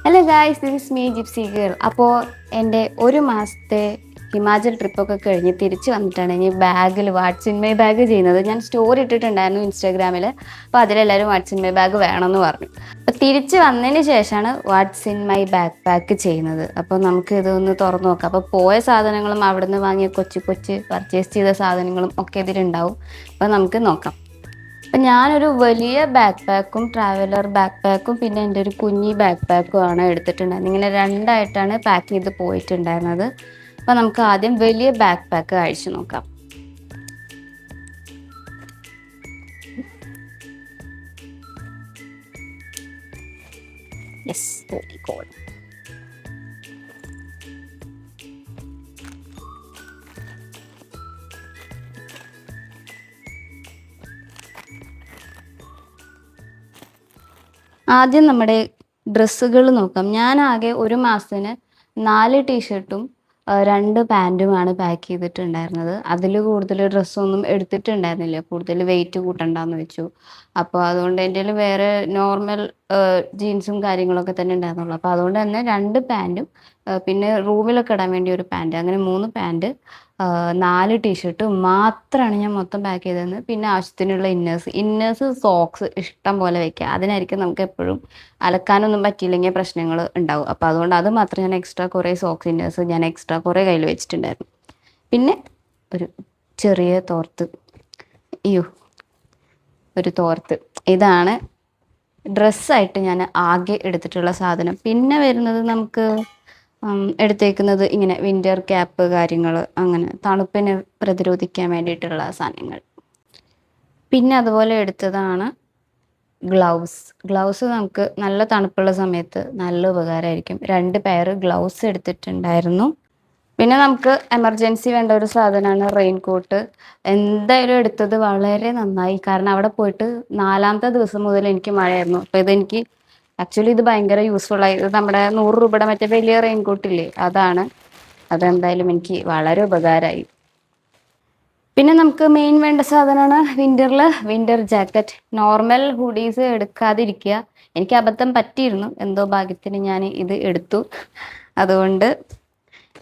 Hello guys, this is me gypsy girl. അപ്പോൾ എൻ്റെ ഒരു മാസത്തെ ഹിമാചൽ ട്രിപ്പൊക്കെ കഴിഞ്ഞ് തിരിച്ച് വന്നിട്ടാണ് ഇനി ബാഗിൽ വാട്ട്സ് ഇൻ മൈ ബാഗ് ചെയ്യുന്നത്. ഞാൻ സ്റ്റോറി ഇട്ടിട്ടുണ്ടായിരുന്നു ഇൻസ്റ്റാഗ്രാമിൽ. അപ്പോൾ അതിലെല്ലാവരും വാട്ട്സ് ഇൻ മൈ ബാഗ് വേണമെന്ന് പറഞ്ഞു. അപ്പോൾ തിരിച്ച് വന്നതിന് ശേഷമാണ് what's in my backpack ചെയ്യുന്നത്. അപ്പോൾ നമുക്ക് ഇതൊന്ന് തുറന്നു നോക്കാം. അപ്പോൾ പോയ സാധനങ്ങളും അവിടെ നിന്ന് വാങ്ങിയ കൊച്ചു കൊച്ചു പർച്ചേസ് ചെയ്ത സാധനങ്ങളും ഒക്കെ ഇതിലുണ്ടാവും. അപ്പോൾ നമുക്ക് നോക്കാം. അപ്പം ഞാനൊരു വലിയ ബാക്ക് പാക്കും ട്രാവലർ ബാക്ക് പാക്കും പിന്നെ എൻ്റെ ഒരു കുഞ്ഞി ബാക്ക് പാക്കും ആണ് എടുത്തിട്ടുണ്ടായിരുന്നത്. ഇങ്ങനെ രണ്ടായിട്ടാണ് പാക്ക് ചെയ്ത് പോയിട്ടുണ്ടായിരുന്നത്. അപ്പം നമുക്ക് ആദ്യം വലിയ ബാക്ക് പാക്ക് അഴിച്ചു നോക്കാം. യെസ്, ആദ്യം നമ്മുടെ ഡ്രസ്സുകൾ നോക്കാം. ഞാൻ ആകെ ഒരു മാസത്തിന് 4 ടീഷർട്ടും 2 പാൻറ്റുമാണ് പാക്ക് ചെയ്തിട്ടുണ്ടായിരുന്നത്. അതിൽ കൂടുതൽ ഡ്രസ്സൊന്നും എടുത്തിട്ടുണ്ടായിരുന്നില്ല. കൂടുതൽ വെയിറ്റ് കൂട്ടണ്ടെന്ന് വെച്ചു. അപ്പോൾ അതുകൊണ്ട് എൻ്റെ കയ്യിൽ വേറെ നോർമൽ ജീൻസും കാര്യങ്ങളൊക്കെ തന്നെ ഉണ്ടായിരുന്നുള്ളൂ. അപ്പോൾ അതുകൊണ്ട് തന്നെ 2 പാൻറ്റും പിന്നെ റൂമിലൊക്കെ ഇടാൻ വേണ്ടി ഒരു പാൻറ്റ്, അങ്ങനെ 3 പാൻറ്റ്, 4 ടീഷർട്ട് മാത്രമാണ് ഞാൻ മൊത്തം പാക്ക് ചെയ്തത്. പിന്നെ ആവശ്യത്തിനുള്ള ഇന്നേഴ്സ് സോക്സ് ഇഷ്ടം പോലെ വെക്കുക. അതിനായിരിക്കും നമുക്ക് എപ്പോഴും അലക്കാനൊന്നും പറ്റിയില്ലെങ്കിൽ പ്രശ്നങ്ങൾ ഉണ്ടാവും. അപ്പോൾ അതുകൊണ്ട് അത് മാത്രം ഞാൻ എക്സ്ട്രാ കുറേ സോക്സ് ഇന്നേഴ്സ് ഞാൻ എക്സ്ട്രാ കുറേ കയ്യിൽ വെച്ചിട്ടുണ്ടായിരുന്നു. പിന്നെ ഒരു ചെറിയ തോർത്ത്, അയ്യോ, ഒരു തോർത്ത്. ഇതാണ് ഡ്രസ്സായിട്ട് ഞാൻ ആകെ എടുത്തിട്ടുള്ള സാധനം. പിന്നെ വരുന്നത് നമുക്ക് എടുത്തേക്കുന്നത് ഇങ്ങനെ വിൻ്റർ ക്യാപ്പ് കാര്യങ്ങൾ, അങ്ങനെ തണുപ്പിനെ പ്രതിരോധിക്കാൻ വേണ്ടിയിട്ടുള്ള സാധനങ്ങൾ. പിന്നെ അതുപോലെ എടുത്തതാണ് ഗ്ലൗസ് നമുക്ക് നല്ല തണുപ്പുള്ള സമയത്ത് നല്ല ഉപകാരമായിരിക്കും. 2 പെയർ ഗ്ലൗസ് എടുത്തിട്ടുണ്ടായിരുന്നു. പിന്നെ നമുക്ക് എമർജൻസി വേണ്ട ഒരു സാധനമാണ് റെയിൻകോട്ട്. എന്തായാലും എടുത്തത് വളരെ നന്നായി. കാരണം അവിടെ പോയിട്ട് 4ാമത്തെ ദിവസം മുതൽ എനിക്ക് മഴയായിരുന്നു. അപ്പോൾ ഇതെനിക്ക് ആക്ച്വലി ഇത് ഭയങ്കര യൂസ്ഫുള്ളായി. ഇത് നമ്മുടെ 100 രൂപയുടെ മറ്റേ വലിയ റെയിൻകോട്ടില്ലേ, അതാണ്. അതെന്തായാലും എനിക്ക് വളരെ ഉപകാരമായി. പിന്നെ നമുക്ക് മെയിൻ വേണ്ട സാധനമാണ് വിൻ്റർ ജാക്കറ്റ്. നോർമൽ ഹുഡീസ് എടുക്കാതിരിക്കുക. എനിക്ക് അബദ്ധം പറ്റിയിരുന്നു, എന്തോ ഭാഗ്യത്തിന് ഞാൻ ഇത് എടുത്തു. അതുകൊണ്ട്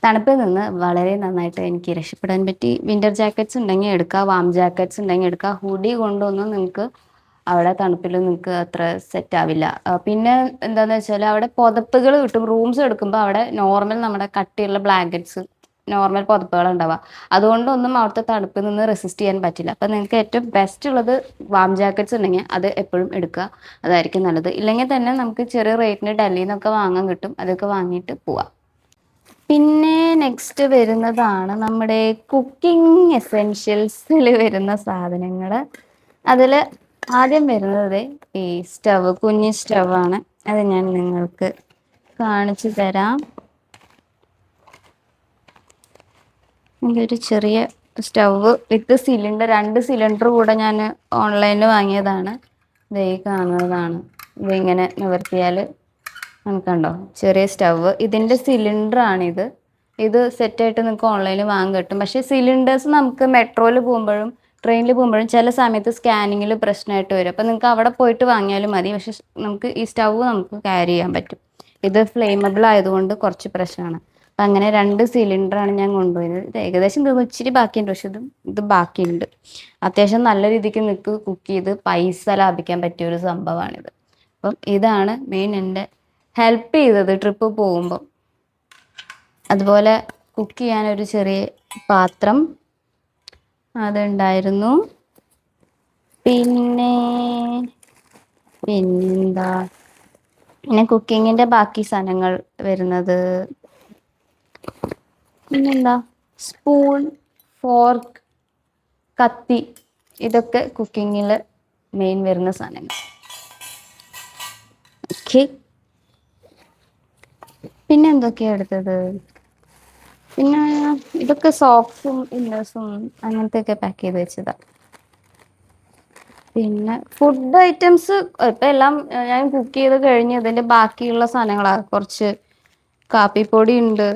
തണുപ്പിൽ നിന്ന് വളരെ നന്നായിട്ട് എനിക്ക് രക്ഷപ്പെടാൻ പറ്റി. വിൻ്റർ ജാക്കറ്റ്സ് ഉണ്ടെങ്കിൽ എടുക്കുക, വാം ജാക്കറ്റ്സ് ഉണ്ടെങ്കിൽ എടുക്കുക. ഹുഡി കൊണ്ടൊന്നും നിങ്ങൾക്ക് അവിടെ തണുപ്പിൽ നിങ്ങൾക്ക് അത്ര സെറ്റ് ആവില്ല. പിന്നെ എന്താണെന്ന് വെച്ചാൽ അവിടെ പുതപ്പുകൾ കിട്ടും. റൂംസ് എടുക്കുമ്പോൾ അവിടെ നോർമൽ നമ്മുടെ കട്ടിയുള്ള ബ്ലാങ്കറ്റ്സ്, നോർമൽ പുതപ്പുകൾ ഉണ്ടാവുക. അതുകൊണ്ടൊന്നും അവിടുത്തെ തണുപ്പിൽ നിന്ന് റെസിസ്റ്റ് ചെയ്യാൻ പറ്റില്ല. അപ്പം നിങ്ങൾക്ക് ഏറ്റവും ബെസ്റ്റ് ഉള്ളത് വാം ജാക്കറ്റ്സ് ഉണ്ടെങ്കിൽ അത് എപ്പോഴും എടുക്കുക. അതായിരിക്കും നല്ലത്. ഇല്ലെങ്കിൽ തന്നെ നമുക്ക് ചെറിയ റേറ്റിന് ഡൽഹിയിൽ നിന്നൊക്കെ വാങ്ങാൻ കിട്ടും. അതൊക്കെ വാങ്ങിയിട്ട് പോവാം. പിന്നെ നെക്സ്റ്റ് വരുന്നതാണ് നമ്മുടെ കുക്കിംഗ് എസെൻഷ്യൽസിൽ വരുന്ന സാധനങ്ങൾ. അതിൽ ആദ്യം വരുന്നത് ഈ കുഞ്ഞ് സ്റ്റവാണ്. അത് ഞാൻ നിങ്ങൾക്ക് കാണിച്ചു തരാം. ഒരു ചെറിയ സ്റ്റവ് വിത്ത് സിലിണ്ടർ, 2 സിലിണ്ടർ കൂടെ ഞാൻ ഓൺലൈനിൽ വാങ്ങിയതാണ്. ഇത് കാണുന്നതാണ്. ഇതിങ്ങനെ നിവർത്തിയാൽ നമുക്ക് കണ്ടോ, ചെറിയ സ്റ്റവ്. ഇതിൻ്റെ സിലിണ്ടറാണിത്. ഇത് സെറ്റായിട്ട് നിങ്ങൾക്ക് ഓൺലൈനിൽ വാങ്ങാൻ കിട്ടും. പക്ഷേ സിലിണ്ടേഴ്സ് നമുക്ക് മെട്രോയിൽ പോകുമ്പോഴും ട്രെയിനിൽ പോകുമ്പോഴും ചില സമയത്ത് സ്കാനിങ്ങിൽ പ്രശ്നമായിട്ട് വരും. അപ്പോൾ നിങ്ങൾക്ക് അവിടെ പോയിട്ട് വാങ്ങിയാലും മതി. പക്ഷേ നമുക്ക് ഈ സ്റ്റവ് നമുക്ക് ക്യാരി ചെയ്യാൻ പറ്റും. ഇത് ഫ്ലെയിമബിൾ ആയതുകൊണ്ട് കുറച്ച് പ്രശ്നമാണ്. അപ്പം അങ്ങനെ 2 സിലിണ്ടറാണ് ഞാൻ കൊണ്ടുപോയത്. ഇത് ഏകദേശം തീർന്നു, ഇച്ചിരി ബാക്കിയുണ്ട്. പക്ഷെ ഇത് ബാക്കിയുണ്ട്. അത്യാവശ്യം നല്ല രീതിക്ക് നിങ്ങൾക്ക് കുക്ക് ചെയ്ത് പൈസ ലാഭിക്കാൻ പറ്റിയ ഒരു സംഭവമാണിത്. അപ്പം ഇതാണ് മെയിൻ എൻ്റെ ഹെൽപ്പ് ചെയ്തത് ട്രിപ്പ് പോകുമ്പോൾ. അതുപോലെ കുക്ക് ചെയ്യാനൊരു ചെറിയ പാത്രം അതുണ്ടായിരുന്നു. പിന്നെന്താ, പിന്നെ കുക്കിങ്ങിൻ്റെ ബാക്കി സാധനങ്ങൾ വരുന്നത് പിന്നെന്താ, സ്പൂൺ, ഫോർക്ക്, കത്തി, ഇതൊക്കെ കുക്കിങ്ങിൽ മെയിൻ വരുന്ന സാധനങ്ങൾ. ഓക്കെ, പിന്നെ എന്തൊക്കെയാണ് എടുത്തത്? പിന്നെ ഇതൊക്കെ സോക്സും ഇന്നേഴ്സും അങ്ങനത്തെയൊക്കെ പാക്ക് ചെയ്ത് വെച്ചതാണ്. പിന്നെ ഫുഡ് ഐറ്റംസ് ഇപ്പം എല്ലാം ഞാൻ കുക്ക് ചെയ്ത് കഴിഞ്ഞ് ഇതിൻ്റെ ബാക്കിയുള്ള സാധനങ്ങളാണ്. കുറച്ച് കാപ്പിപ്പൊടി ഉണ്ട്,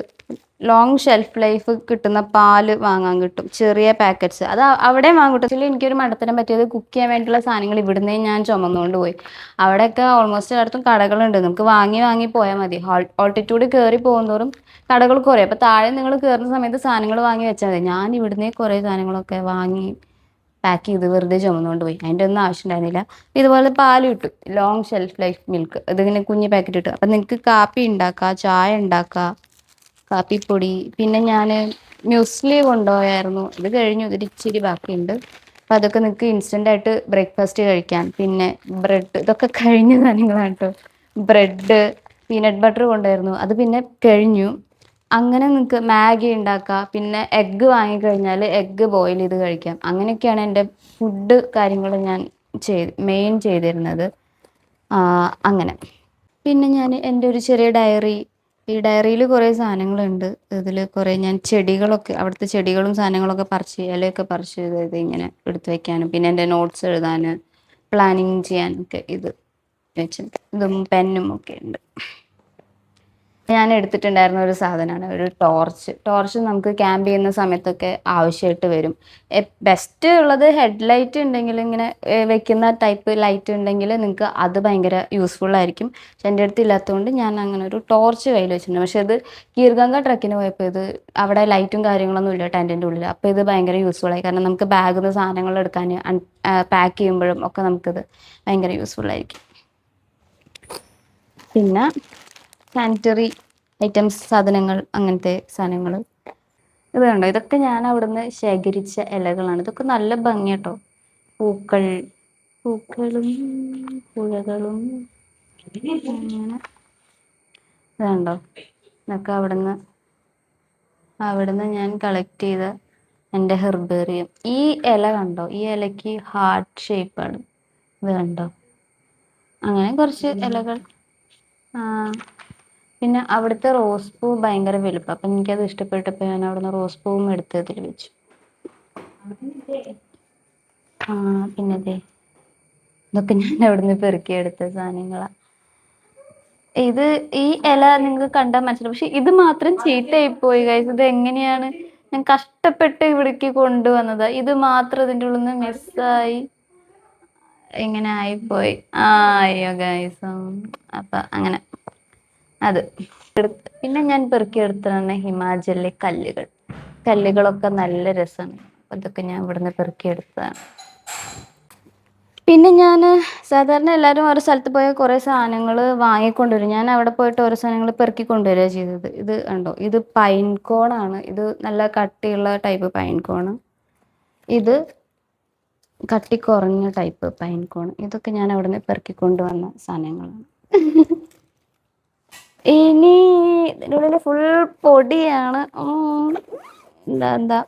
ലോങ് ഷെൽഫ് ലൈഫ് കിട്ടുന്ന പാല് വാങ്ങാൻ കിട്ടും, ചെറിയ പാക്കറ്റ്സ്. അത് അവിടെ വാങ്ങും കേട്ടോ. ആക്ച്വലി എനിക്കൊരു മണ്ടത്തരം പറ്റിയത്, കുക്ക് ചെയ്യാൻ വേണ്ടിയിട്ടുള്ള സാധനങ്ങൾ ഇവിടുന്നേ ഞാൻ ചുമന്നുകൊണ്ട് പോയി. അവിടെയൊക്കെ ഓൾമോസ്റ്റ് എല്ലായിടത്തും കടകളുണ്ട്, നമുക്ക് വാങ്ങി വാങ്ങി പോയാൽ മതി. ഓൾട്ടിറ്റ്യൂഡ് കയറി പോകുന്നതോറും കടകൾ കുറേ. അപ്പോൾ താഴെ നിങ്ങൾ കയറുന്ന സമയത്ത് സാധനങ്ങൾ വാങ്ങി വെച്ചാൽ മതി. ഞാൻ ഇവിടുന്നേ കുറേ സാധനങ്ങളൊക്കെ വാങ്ങി പാക്ക് ചെയ്ത് വെറുതെ ചുമന്നുകൊണ്ട് പോയി, അതിൻ്റെ ഒന്നും ആവശ്യം ഉണ്ടായിരുന്നില്ല. ഇതുപോലെ പാല് കിട്ടും, ലോങ് ഷെൽഫ് ലൈഫ് മിൽക്ക്, ഇതിങ്ങനെ കുഞ്ഞ് പാക്കറ്റ് കിട്ടും. അപ്പം നിങ്ങൾക്ക് കാപ്പി ഉണ്ടാക്കാം, ചായ ഉണ്ടാക്കാം, കാപ്പിപ്പൊടി. പിന്നെ ഞാൻ മ്യൂസ്ലി കൊണ്ടുപോയായിരുന്നു, ഇത് കഴിഞ്ഞു, ഇതിൽ ഇച്ചിരി ബാക്കിയുണ്ട്. അപ്പം അതൊക്കെ നിങ്ങൾക്ക് ഇൻസ്റ്റൻ്റ് ആയിട്ട് ബ്രേക്ക്ഫാസ്റ്റ് കഴിക്കാം. പിന്നെ ബ്രെഡ്, ഇതൊക്കെ കഴിഞ്ഞ സാധനങ്ങളാണ് കേട്ടോ. ബ്രെഡ്, പീനട്ട് ബട്ടർ കൊണ്ടുവരുന്നു, അത് പിന്നെ കഴിഞ്ഞു. അങ്ങനെ നിങ്ങൾക്ക് മാഗി ഉണ്ടാക്കാം. പിന്നെ എഗ്ഗ് വാങ്ങിക്കഴിഞ്ഞാൽ എഗ്ഗ് ബോയിൽ ചെയ്ത് കഴിക്കാം. അങ്ങനെയൊക്കെയാണ് എൻ്റെ ഫുഡ് കാര്യങ്ങൾ ഞാൻ മെയിൻ ചെയ്തിരുന്നത്. അങ്ങനെ. പിന്നെ ഞാൻ എൻ്റെ ഒരു ചെറിയ ഡയറി, ഈ ഡയറിയിൽ കുറേ സാധനങ്ങളുണ്ട്. ഇതിൽ കുറേ ഞാൻ ചെടികളൊക്കെ, അവിടുത്തെ ചെടികളും സാധനങ്ങളൊക്കെ ഇലയൊക്കെ പറിച്ച് ചെയ്ത് ഇങ്ങനെ എടുത്ത് വയ്ക്കാനും, പിന്നെ എൻ്റെ നോട്ട്സ് എഴുതാൻ, പ്ലാനിങ് ചെയ്യാനൊക്കെ ഇത് വെച്ചിട്ട് ഇതും പെന്നും ഒക്കെ ഉണ്ട്. ഞാൻ എടുത്തിട്ടുണ്ടായിരുന്ന ഒരു സാധനമാണ് ഒരു ടോർച്ച്. നമുക്ക് ക്യാമ്പ് ചെയ്യുന്ന സമയത്തൊക്കെ ആവശ്യമായിട്ട് വരും. ബെസ്റ്റ് ഉള്ളത് ഹെഡ്ലൈറ്റ് ഉണ്ടെങ്കിൽ, ഇങ്ങനെ വെക്കുന്ന ടൈപ്പ് ലൈറ്റ് ഉണ്ടെങ്കിൽ നിങ്ങൾക്ക് അത് ഭയങ്കര യൂസ്ഫുൾ ആയിരിക്കും. പക്ഷെ എൻ്റെ അടുത്ത് ഇല്ലാത്തതുകൊണ്ട് ഞാൻ അങ്ങനെ ഒരു ടോർച്ച് കയ്യിൽ വെച്ചിട്ടുണ്ട്. പക്ഷെ ഇത് കീർഗംഗ ട്രക്കിന് പോയപ്പോൾ ഇത് അവിടെ ലൈറ്റും കാര്യങ്ങളൊന്നും ഇല്ല ടെൻറ്റിൻ്റെ ഉള്ളിൽ. അപ്പോൾ ഇത് ഭയങ്കര യൂസ്ഫുൾ ആയി, കാരണം നമുക്ക് ബാഗിൽ നിന്ന് സാധനങ്ങൾ എടുക്കാൻ, പാക്ക് ചെയ്യുമ്പോഴും ഒക്കെ നമുക്കിത് ഭയങ്കര യൂസ്ഫുൾ ആയിരിക്കും. പിന്നെ സാനിറ്ററി ഐറ്റംസ്, സാധനങ്ങൾ, അങ്ങനത്തെ സാധനങ്ങൾ. ഇത് കണ്ടോ, ഇതൊക്കെ ഞാൻ അവിടുന്ന് ശേഖരിച്ച ഇലകളാണ്. ഇതൊക്കെ നല്ല ഭംഗി കേട്ടോ. പൂക്കളും പുഴകളും അങ്ങനെ. ഇതുണ്ടോ, ഇതൊക്കെ അവിടുന്ന് ഞാൻ കളക്ട് ചെയ്ത എൻ്റെ ഹെർബേറിയം. ഈ ഇല കണ്ടോ, ഈ ഇലയ്ക്ക് ഹാർട്ട് ഷേപ്പാണ്. ഇത് കണ്ടോ, അങ്ങനെ കുറച്ച് ഇലകൾ. പിന്നെ അവിടുത്തെ റോസ് പൂ ഭയങ്കര വലുപ്പം, അപ്പം എനിക്കത് ഇഷ്ടപ്പെട്ടപ്പോൾ ഞാൻ അവിടുന്ന് റോസ് പൂവും എടുത്തതിൽ വെച്ചു. പിന്നെ ഇതൊക്കെ ഞാൻ അവിടുന്ന് പെറുക്കിയെടുത്ത സാധനങ്ങളാണ്. ഇത് ഈ ഇല നിങ്ങൾക്ക് കണ്ടാൽ മനസ്സിലാവും, പക്ഷെ ഇത് മാത്രം ചീത്തയായിപ്പോയി ഗൈസ്. ഇത് എങ്ങനെയാണ്, ഞാൻ കഷ്ടപ്പെട്ട് ഇവിടേക്ക് കൊണ്ടുവന്നത്, ഇത് മാത്രം ഇതിൻ്റെ ഉള്ളിൽ നിന്ന് മിസ്സായി ഇങ്ങനെ ആയിപ്പോയി. അയ്യോ ഗൈസ്. അപ്പം അങ്ങനെ അത് പിന്നെ ഞാൻ പെറുക്കിയെടുത്തതാണ് ഹിമാചലിലെ കല്ലുകളൊക്കെ നല്ല രസമാണ്. അപ്പം ഇതൊക്കെ ഞാൻ ഇവിടുന്ന് പെറുക്കിയെടുത്തതാണ്. പിന്നെ ഞാൻ സാധാരണ എല്ലാവരും ഓരോ സ്ഥലത്ത് പോയ കുറേ സാധനങ്ങൾ വാങ്ങിക്കൊണ്ടുവരും. ഞാൻ അവിടെ പോയിട്ട് ഓരോ സാധനങ്ങൾ പെറുക്കി കൊണ്ടുവരിക ചെയ്തത്. ഇത് കണ്ടോ, ഇത് പൈൻ കോണാണ്. ഇത് നല്ല കട്ടിയുള്ള ടൈപ്പ് പൈൻ കോണ്. ഇത് കട്ടി കുറഞ്ഞ ടൈപ്പ് പൈൻ കോൺ. ഇതൊക്കെ ഞാൻ അവിടുന്ന് പെറുക്കിക്കൊണ്ടുവന്ന സാധനങ്ങളാണ്. ഇനി ഇതിൻ്റെ ഉള്ളിൽ ഫുൾ പൊടിയാണ്. എന്താ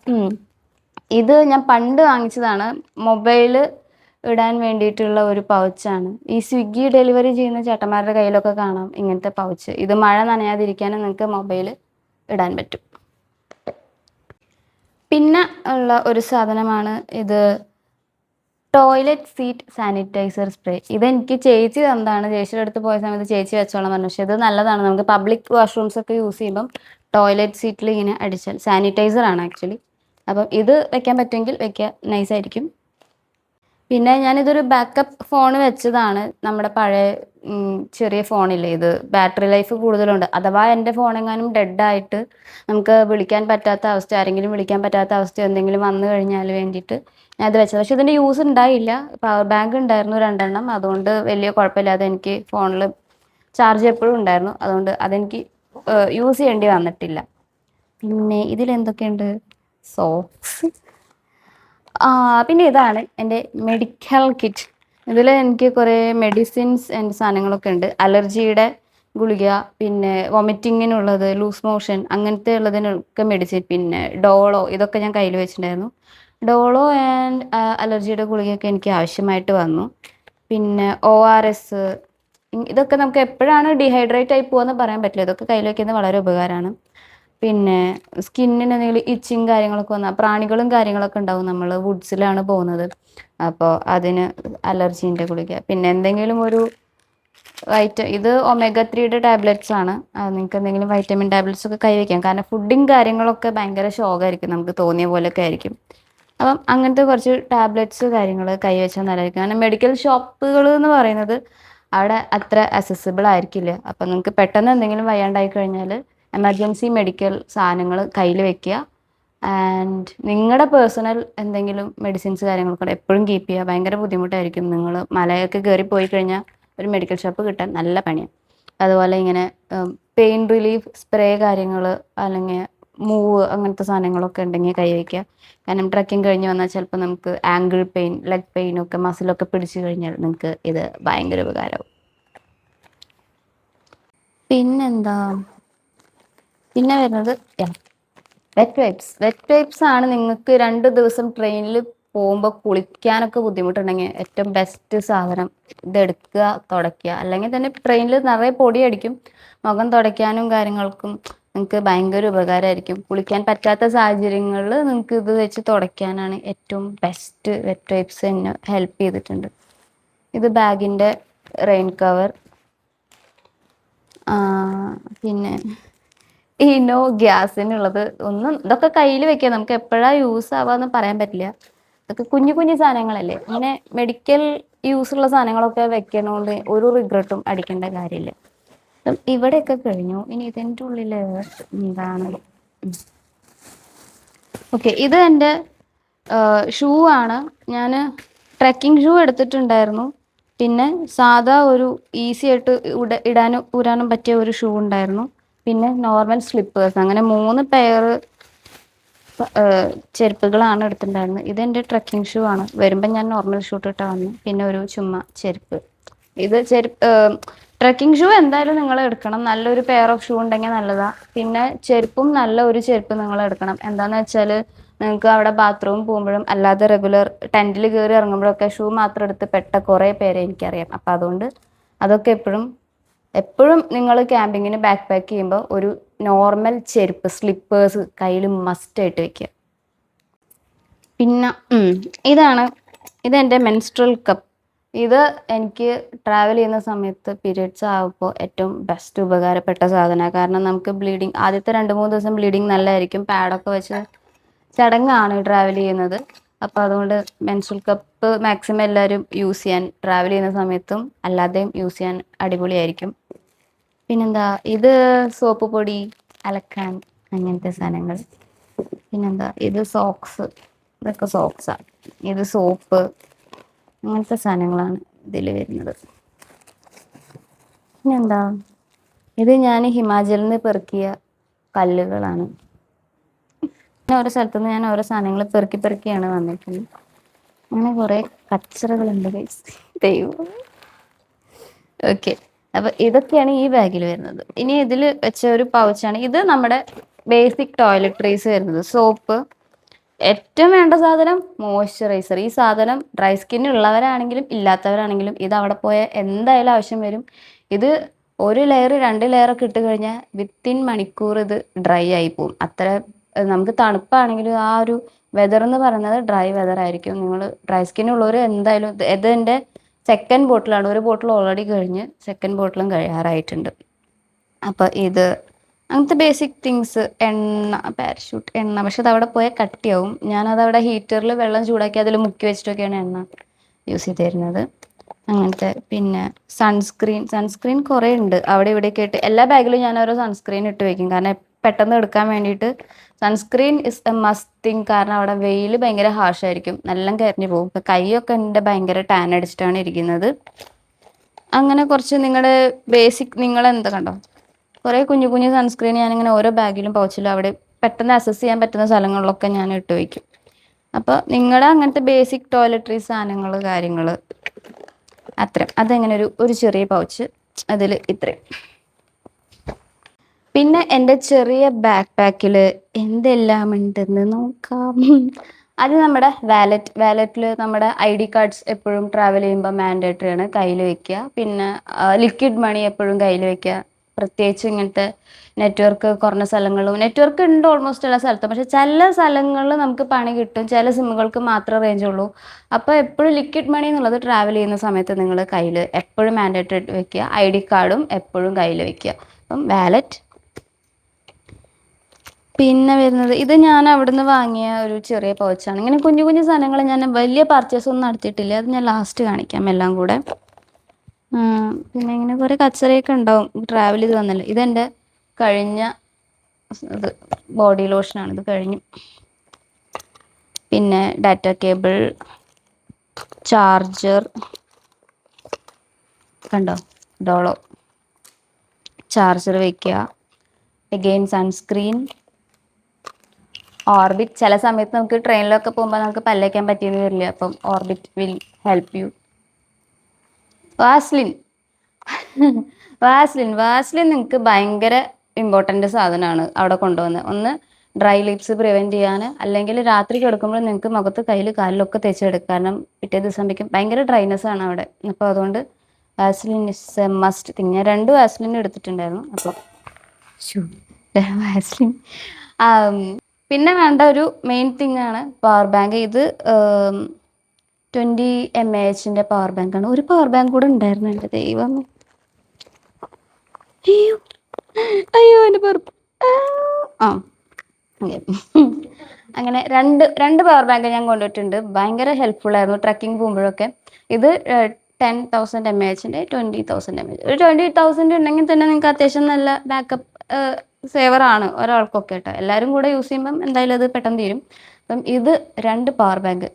ഇത് ഞാൻ പണ്ട് വാങ്ങിച്ചതാണ്. മൊബൈൽ ഇടാൻ വേണ്ടിയിട്ടുള്ള ഒരു പൗച്ചാണ്. ഈ സ്വിഗ്ഗി ഡെലിവറി ചെയ്യുന്ന ചേട്ടന്മാരുടെ കയ്യിലൊക്കെ കാണാം ഇങ്ങനത്തെ പൗച്ച്. ഇത് മഴ നനയാതിരിക്കാനും നിങ്ങൾക്ക് മൊബൈൽ ഇടാൻ പറ്റും. പിന്നെ ഉള്ള ഒരു സാധനമാണ് ഇത്, ടോയ്ലറ്റ് സീറ്റ് സാനിറ്റൈസർ സ്പ്രേ. ഇതെനിക്ക് ചേച്ചി തന്നതാണ്. ചേച്ചിയുടെ അടുത്ത് പോയ സമയത്ത് ചേച്ചി വെച്ചോളാൻ പറഞ്ഞു. പക്ഷെ ഇത് നല്ലതാണ്, നമുക്ക് പബ്ലിക് വാഷ്റൂംസ് ഒക്കെ യൂസ് ചെയ്യുമ്പം ടോയ്ലറ്റ് സീറ്റിൽ ഇങ്ങനെ അടിച്ചാൽ, സാനിറ്റൈസർ ആണ് ആക്ച്വലി. അപ്പം ഇത് വെക്കാൻ പറ്റുമെങ്കിൽ വെക്കുക, നൈസായിരിക്കും. പിന്നെ ഞാനിതൊരു ബാക്കപ്പ് ഫോൺ വെച്ചതാണ്. നമ്മുടെ പഴയ ചെറിയ ഫോണില്ലേ, ഇത് ബാറ്ററി ലൈഫ് കൂടുതലുണ്ട്. അഥവാ എൻ്റെ ഫോണെങ്ങാനും ഡെഡായിട്ട് നമുക്ക് വിളിക്കാൻ പറ്റാത്ത അവസ്ഥ, ആരെങ്കിലും വിളിക്കാൻ പറ്റാത്ത അവസ്ഥ എന്തെങ്കിലും വന്നു കഴിഞ്ഞാൽ വേണ്ടിയിട്ട് ഞാൻ ഇത് വെച്ചത്. പക്ഷെ ഇതിൻ്റെ യൂസ് ഉണ്ടായില്ല. പവർ ബാങ്ക് ഉണ്ടായിരുന്നു 2 അതുകൊണ്ട് വലിയ കുഴപ്പമില്ലാതെ എനിക്ക് ഫോണിൽ ചാർജ് എപ്പോഴും ഉണ്ടായിരുന്നു. അതുകൊണ്ട് അതെനിക്ക് യൂസ് ചെയ്യേണ്ടി വന്നിട്ടില്ല. പിന്നെ ഇതിലെന്തൊക്കെയുണ്ട്, സോക്സ്. പിന്നെ ഇതാണ് എൻ്റെ മെഡിക്കൽ കിറ്റ്. ഇതിൽ എനിക്ക് കുറേ മെഡിസിൻസ് ആൻഡ് സാധനങ്ങളൊക്കെ ഉണ്ട്. അലർജിയുടെ ഗുളിക, പിന്നെ വൊമിറ്റിങ്ങിനുള്ളത്, ലൂസ് മോഷൻ അങ്ങനത്തെ ഉള്ളതിനൊക്കെ മെഡിസിൻ, പിന്നെ ഡോളോ, ഇതൊക്കെ ഞാൻ കയ്യിൽ വെച്ചിട്ടുണ്ടായിരുന്നു. ഡോളോ ആൻഡ് അലർജിയുടെ ഗുളികയൊക്കെ എനിക്ക് ആവശ്യമായിട്ട് വന്നു. പിന്നെ ORS, ഇതൊക്കെ നമുക്ക് എപ്പോഴാണ് ഡീഹൈഡ്രേറ്റ് ആയി പോകുമെന്ന് പറയാൻ പറ്റില്ല. ഇതൊക്കെ കയ്യിൽ വയ്ക്കുന്നത് വളരെ ഉപകാരമാണ്. പിന്നെ സ്കിന്നിന് എന്തെങ്കിലും ഇച്ചിങ് കാര്യങ്ങളൊക്കെ വന്നാൽ, പ്രാണികളും കാര്യങ്ങളൊക്കെ ഉണ്ടാവും, നമ്മൾ വുഡ്സിലാണ് പോകുന്നത്, അപ്പോൾ അതിന് അലർജീൻ്റെ ഗുളിക. പിന്നെ എന്തെങ്കിലും ഒരു ഇത് ഒമേഗ 3യുടെ ടാബ്ലറ്റ്സ് ആണ്. നിങ്ങൾക്ക് എന്തെങ്കിലും വൈറ്റമിൻ ടാബ്ലറ്റ്സ് ഒക്കെ കൈവയ്ക്കാം. കാരണം ഫുഡും കാര്യങ്ങളൊക്കെ ഭയങ്കര ശോകമായിരിക്കും, നമുക്ക് തോന്നിയ പോലെയൊക്കെ ആയിരിക്കും. അപ്പം അങ്ങനത്തെ കുറച്ച് ടാബ്ലറ്റ്സ് കാര്യങ്ങൾ കൈവച്ചാൽ നല്ലതായിരിക്കും. കാരണം മെഡിക്കൽ ഷോപ്പുകൾ എന്ന് പറയുന്നത് അവിടെ അത്ര അക്സസിബിൾ ആയിരിക്കില്ല. അപ്പം നിങ്ങൾക്ക് പെട്ടെന്ന് എന്തെങ്കിലും വയ്യാണ്ടായി കഴിഞ്ഞാൽ എമർജൻസി മെഡിക്കൽ സാധനങ്ങൾ കയ്യിൽ വെക്കുക. ആൻഡ് നിങ്ങളുടെ പേഴ്സണൽ എന്തെങ്കിലും മെഡിസിൻസ് കാര്യങ്ങളൊക്കെ എപ്പോഴും കീപ്പ് ചെയ്യുക. ഭയങ്കര ബുദ്ധിമുട്ടായിരിക്കും. നിങ്ങൾ മലയൊക്കെ കയറി പോയി കഴിഞ്ഞാൽ ഒരു മെഡിക്കൽ ഷോപ്പ് കിട്ടാൻ നല്ല പണിയാണ്. അതുപോലെ ഇങ്ങനെ പെയിൻ റിലീഫ് സ്പ്രേ കാര്യങ്ങൾ അല്ലെങ്കിൽ മൂവ് അങ്ങനത്തെ സാധനങ്ങളൊക്കെ ഉണ്ടെങ്കിൽ കൈ വയ്ക്കുക. കാരണം ട്രക്കിംഗ് കഴിഞ്ഞ് വന്നാൽ ചിലപ്പോൾ നമുക്ക് ആങ്കിൾ പെയിൻ, ലെഗ് പെയിൻ ഒക്കെ മസിലൊക്കെ പിടിച്ചു കഴിഞ്ഞാൽ നിങ്ങൾക്ക് ഇത് ഭയങ്കര ഉപകാരമാവും. പിന്നെന്താ, പിന്നെ വരുന്നത് വെറ്റ് വൈപ്സ് ആണ്. നിങ്ങൾക്ക് 2 ദിവസം ട്രെയിനിൽ പോകുമ്പോൾ കുളിക്കാനൊക്കെ ബുദ്ധിമുട്ടുണ്ടെങ്കിൽ ഏറ്റവും ബെസ്റ്റ് സാധനം ഇതെടുക്കുക, തുടയ്ക്കുക. അല്ലെങ്കിൽ തന്നെ ട്രെയിനിൽ നിറയെ പൊടി അടിക്കും, മുഖം തുടയ്ക്കാനും കാര്യങ്ങൾക്കും നിങ്ങൾക്ക് ഭയങ്കര ഉപകാരമായിരിക്കും. കുളിക്കാൻ പറ്റാത്ത സാഹചര്യങ്ങളിൽ നിങ്ങൾക്ക് ഇത് വെച്ച് തുടയ്ക്കാനാണ് ഏറ്റവും ബെസ്റ്റ്. വെറ്റ് വൈപ്സ് എന്നെ ഹെൽപ്പ് ചെയ്തിട്ടുണ്ട്. ഇത് ബാഗിൻ്റെ റെയിൻ കവർ. പിന്നെ ഇനോ ഗ്യാസിനുള്ളത് ഇതൊക്കെ കയ്യിൽ വെക്കുക. നമുക്ക് എപ്പോഴാണ് യൂസ് ആവാന്ന് പറയാൻ പറ്റില്ല. ഇതൊക്കെ കുഞ്ഞു കുഞ്ഞു സാധനങ്ങളല്ലേ. ഇങ്ങനെ മെഡിക്കൽ യൂസ് ഉള്ള സാധനങ്ങളൊക്കെ വെക്കണോണ്ട് ഒരു റിഗ്രറ്റും അടിക്കേണ്ട കാര്യമില്ല. ഇവിടെയൊക്കെ കഴിഞ്ഞു. ഇനി ഇതിൻ്റെ ഉള്ളിൽ എന്താണ്? ഓക്കെ, ഇത് എൻ്റെ ഷൂ ആണ്. ഞാൻ ട്രെക്കിംഗ് ഷൂ എടുത്തിട്ടുണ്ടായിരുന്നു. പിന്നെ സാധാ ഒരു ഈസി ആയിട്ട് ഇടാനും ഊരാനും പറ്റിയ ഒരു ഷൂ ഉണ്ടായിരുന്നു. പിന്നെ നോർമൽ സ്ലിപ്പേഴ്സ്. അങ്ങനെ 3 പെയർ ചെരുപ്പുകളാണ് എടുത്തിട്ടുണ്ടായിരുന്നത്. ഇതെൻ്റെ ട്രക്കിംഗ് ഷൂ ആണ്. വരുമ്പോൾ ഞാൻ നോർമൽ ഷൂ ഇട്ടിട്ടാണ് വന്നു. പിന്നെ ഒരു ചുമ്മാ ചെരുപ്പ്. ഇത് ട്രക്കിംഗ് ഷൂ എന്തായാലും നിങ്ങൾ എടുക്കണം. നല്ലൊരു പെയർ ഓഫ് ഷൂ ഉണ്ടെങ്കിൽ നല്ലതാണ്. പിന്നെ ചെരുപ്പും നല്ല ഒരു ചെരുപ്പ് നിങ്ങൾ എടുക്കണം. എന്താണെന്ന് വെച്ചാൽ നിങ്ങൾക്ക് അവിടെ ബാത്റൂം പോകുമ്പോഴും അല്ലാതെ റെഗുലർ ടെൻറ്റിൽ കയറി ഇറങ്ങുമ്പോഴൊക്കെ ഷൂ മാത്രം എടുത്ത് പെട്ട കുറേ പേരെ എനിക്കറിയാം. അപ്പം അതുകൊണ്ട് അതൊക്കെ എപ്പോഴും നിങ്ങൾ ക്യാമ്പിങ്ങിന് ബാക്ക് പാക്ക് ചെയ്യുമ്പോൾ ഒരു നോർമൽ ചെരുപ്പ്, സ്ലിപ്പേഴ്സ് കയ്യിൽ മസ്റ്റായിട്ട് വെക്കുക. പിന്നെ ഇതെൻ്റെ മെൻസ്ട്രൽ കപ്പ്. ഇത് എനിക്ക് ട്രാവൽ ചെയ്യുന്ന സമയത്ത് പീരിയഡ്സ് ആകുമ്പോൾ ഏറ്റവും ബെസ്റ്റ് ഉപകാരപ്പെട്ട സാധനമാണ്. കാരണം നമുക്ക് ബ്ലീഡിങ് ആദ്യത്തെ 2-3 ദിവസം ബ്ലീഡിങ് നല്ലതായിരിക്കും. പാഡൊക്കെ വെച്ച് ചടങ്ങാണ് ട്രാവൽ ചെയ്യുന്നത്. അപ്പോൾ അതുകൊണ്ട് മെൻസ്ട്രൽ കപ്പ് മാക്സിമം എല്ലാവരും യൂസ് ചെയ്യാൻ, ട്രാവൽ ചെയ്യുന്ന സമയത്തും അല്ലാതെയും യൂസ് ചെയ്യാൻ അടിപൊളിയായിരിക്കും. പിന്നെന്താ, ഇത് സോപ്പ് പൊടി, അലക്കാൻ അങ്ങനത്തെ സാധനങ്ങൾ. പിന്നെന്താ, ഇത് സോക്സ്. ഇതൊക്കെ സോക്സാണ്. ഇത് സോപ്പ്, അങ്ങനത്തെ സാധനങ്ങളാണ് ഇതിൽ വരുന്നത്. പിന്നെന്താ, ഇത് ഞാൻ ഹിമാചലിൽ നിന്ന് പെറുക്കിയ കല്ലുകളാണ്. ഓരോ സ്ഥലത്തുനിന്ന് ഞാൻ ഓരോ സാധനങ്ങൾ പെറുക്കിയാണ് വന്നിരിക്കുന്നത്. അങ്ങനെ കുറേ കച്ചറകളുണ്ട് ഗൈസ്. ദൈവം. ഓക്കെ, അപ്പൊ ഇതൊക്കെയാണ് ഈ ബാഗിൽ വരുന്നത്. ഇനി ഇതിൽ വെച്ച ഒരു പൗച്ചാണ്. ഇത് നമ്മുടെ ബേസിക് ടോയ്ലറ്ററീസ് വരുന്നത്. സോപ്പ്, ഏറ്റവും വേണ്ട സാധനം മോയ്സ്ചറൈസർ. ഈ സാധനം ഡ്രൈ സ്കിൻ ഉള്ളവരാണെങ്കിലും ഇല്ലാത്തവരാണെങ്കിലും ഇത് അവിടെ പോയാൽ എന്തായാലും ആവശ്യം വരും. ഇത് 1 ലെയർ 2 ലെയറൊക്കെ ഇട്ട് കഴിഞ്ഞാൽ വിത്തിൻ മണിക്കൂർ ഇത് ഡ്രൈ ആയി പോകും. അത്ര നമുക്ക് തണുപ്പാണെങ്കിലും ആ ഒരു വെതർ എന്ന് പറയുന്നത് ഡ്രൈ വെതർ ആയിരിക്കും. നിങ്ങൾ ഡ്രൈ സ്കിൻ ഉള്ളവർ എന്തായാലും ഇത് എൻ്റെ സെക്കൻഡ് ബോട്ടിലാണ്. ഒരു ബോട്ടിൽ ഓൾറെഡി കഴിഞ്ഞ്, സെക്കൻഡ് ബോട്ടിലും കഴിയാറായിട്ടുണ്ട്. അപ്പോൾ ഇത് അങ്ങനത്തെ ബേസിക് തിങ്സ്. എണ്ണ, പാരഷൂട്ട് എണ്ണ. പക്ഷെ അത് അവിടെ പോയാൽ കട്ടിയാവും. ഞാനതവിടെ ഹീറ്ററിൽ വെള്ളം ചൂടാക്കി അതിൽ മുക്കി വെച്ചിട്ടൊക്കെയാണ് എണ്ണ യൂസ് ചെയ്ത് തരുന്നത്. അങ്ങനത്തെ. പിന്നെ സൺസ്ക്രീൻ കുറേ ഉണ്ട് അവിടെ ഇവിടെയൊക്കെ ആയിട്ട്. എല്ലാ ബാഗിലും ഞാൻ ഓരോ സൺസ്ക്രീൻ ഇട്ട് വെക്കും. കാരണം പെട്ടെന്ന് എടുക്കാൻ വേണ്ടിയിട്ട് sunscreen is A must thing. കാരണം അവിടെ വെയിൽ ഭയങ്കര ഹാർഷായിരിക്കും, നല്ല കരിഞ്ഞു പോകും. ഇപ്പം കൈയൊക്കെ എൻ്റെ ഭയങ്കര ടാൻ അടിച്ചിട്ടാണ് ഇരിക്കുന്നത്. അങ്ങനെ കുറച്ച് നിങ്ങളുടെ ബേസിക്, നിങ്ങളെന്താ കണ്ടോ, കുറേ കുഞ്ഞു കുഞ്ഞു സൺസ്ക്രീൻ ഞാനിങ്ങനെ ഓരോ ബാഗിലും പൗച്ചിലും അവിടെ പെട്ടെന്ന് അക്സസ് ചെയ്യാൻ പറ്റുന്ന സ്ഥലങ്ങളിലൊക്കെ ഞാൻ ഇട്ട് വയ്ക്കും. അപ്പോൾ നിങ്ങളുടെ അങ്ങനത്തെ ബേസിക് ടോയ്ലറ്ററി സാധനങ്ങൾ കാര്യങ്ങൾ അതെങ്ങനെ ഒരു ചെറിയ പൗച്ച് അതിൽ ഇത്രയും. പിന്നെ എൻ്റെ ചെറിയ ബാക്ക് പാക്കിൽ എന്തെല്ലാം ഉണ്ടെന്ന് നോക്കാം. അത് നമ്മുടെ വാലറ്റിൽ നമ്മുടെ ID കാർഡ്സ് എപ്പോഴും ട്രാവൽ ചെയ്യുമ്പോൾ മാൻഡേറ്ററി ആണ്, കയ്യിൽ വെക്കുക. പിന്നെ ലിക്വിഡ് മണി എപ്പോഴും കയ്യിൽ വെക്കുക. പ്രത്യേകിച്ച് ഇങ്ങനത്തെ നെറ്റ്വർക്ക് കുറഞ്ഞ സ്ഥലങ്ങളും നെറ്റ്വർക്ക് ഉണ്ട് ഓൾമോസ്റ്റ് എല്ലാ സ്ഥലത്തും. പക്ഷെ ചില സ്ഥലങ്ങളിൽ നമുക്ക് പണി കിട്ടും, ചില സിമ്മുകൾക്ക് മാത്രമേ റേഞ്ച് ഉള്ളൂ. അപ്പോൾ എപ്പോഴും ലിക്വിഡ് മണി എന്നുള്ളത് ട്രാവൽ ചെയ്യുന്ന സമയത്ത് നിങ്ങൾ കയ്യിൽ എപ്പോഴും മാൻഡേറ്ററി വെക്കുക. ID കാർഡും എപ്പോഴും കയ്യിൽ വെക്കുക. അപ്പം വാലറ്റ്. പിന്നെ വരുന്നത് ഇത് ഞാൻ അവിടുന്ന് വാങ്ങിയ ഒരു ചെറിയ പൗച്ചാണ്. ഇങ്ങനെ കുഞ്ഞു കുഞ്ഞു സാധനങ്ങൾ, ഞാൻ വലിയ പർച്ചേസ് ഒന്നും നടത്തിയിട്ടില്ല. അത് ഞാൻ ലാസ്റ്റ് കാണിക്കാം എല്ലാം കൂടെ. പിന്നെ ഇങ്ങനെ കുറേ കച്ചറയൊക്കെ ഉണ്ടാവും ട്രാവൽ ചെയ്ത് വന്നല്ലോ. ഇതെൻ്റെ കഴിഞ്ഞ ഇത് ബോഡി ലോഷനാണ്, ഇത് കഴിഞ്ഞു. പിന്നെ ഡാറ്റ കേബിൾ, ചാർജർ കണ്ടോ, ഡോളോ ചാർജർ വയ്ക്കുക. Again sunscreen, orbit. ചില സമയത്ത് നമുക്ക് ട്രെയിനിലൊക്കെ പോകുമ്പോൾ നമുക്ക് പല്ലേക്കാൻ പറ്റിയെന്ന് വരില്ല, അപ്പം orbit will help you. Vaseline Vaseline നിങ്ങൾക്ക് ഭയങ്കര ഇമ്പോർട്ടൻ്റ് സാധനമാണ് അവിടെ കൊണ്ടുവന്നത്. ഒന്ന് ഡ്രൈ ലിപ്സ് പ്രിവെൻറ്റ് ചെയ്യാൻ, അല്ലെങ്കിൽ രാത്രി കിടക്കുമ്പോൾ നിങ്ങൾക്ക് മുഖത്ത് കയ്യിൽ കാലിലൊക്കെ തേച്ചെടുക്കും. കാരണം പിറ്റേ ദിവസം ഭയങ്കര ഡ്രൈനെസ് ആണ് അവിടെ. അപ്പോൾ അതുകൊണ്ട് Vaseline is A must thing. ഞാൻ 2 വാസ്ലിൻ എടുത്തിട്ടുണ്ടായിരുന്നു. അപ്പോൾ വാസ്ലിൻ. പിന്നെ വേണ്ട ഒരു മെയിൻ തിങ് ആണ് പവർ ബാങ്ക്. ഇത് 20 mAh പവർ ബാങ്കാണ്. ഒരു പവർ ബാങ്ക് കൂടെ ഉണ്ടായിരുന്നു, എൻ്റെ ദൈവം. അയ്യോ എൻ്റെ പെറുപ്പ്. അങ്ങനെ രണ്ട് പവർ ബാങ്ക് ഞാൻ കൊണ്ടുപോയിട്ടുണ്ട്. ഭയങ്കര ഹെൽപ്ഫുൾ ആയിരുന്നു ട്രക്കിംഗ് പോകുമ്പോഴൊക്കെ. ഇത് 10,000 mAh, 20,000 mAh. ഒരു 20,000 ഉണ്ടെങ്കിൽ തന്നെ നിങ്ങൾക്ക് അത്യാവശ്യം നല്ല ബാക്കപ്പ് സേവറാണ് ഒരാൾക്കൊക്കെ കേട്ടോ. എല്ലാവരും കൂടെ യൂസ് ചെയ്യുമ്പം എന്തായാലും അത് പെട്ടെന്ന് തീരും. അപ്പം ഇത് 2 പവർ ബാങ്ക്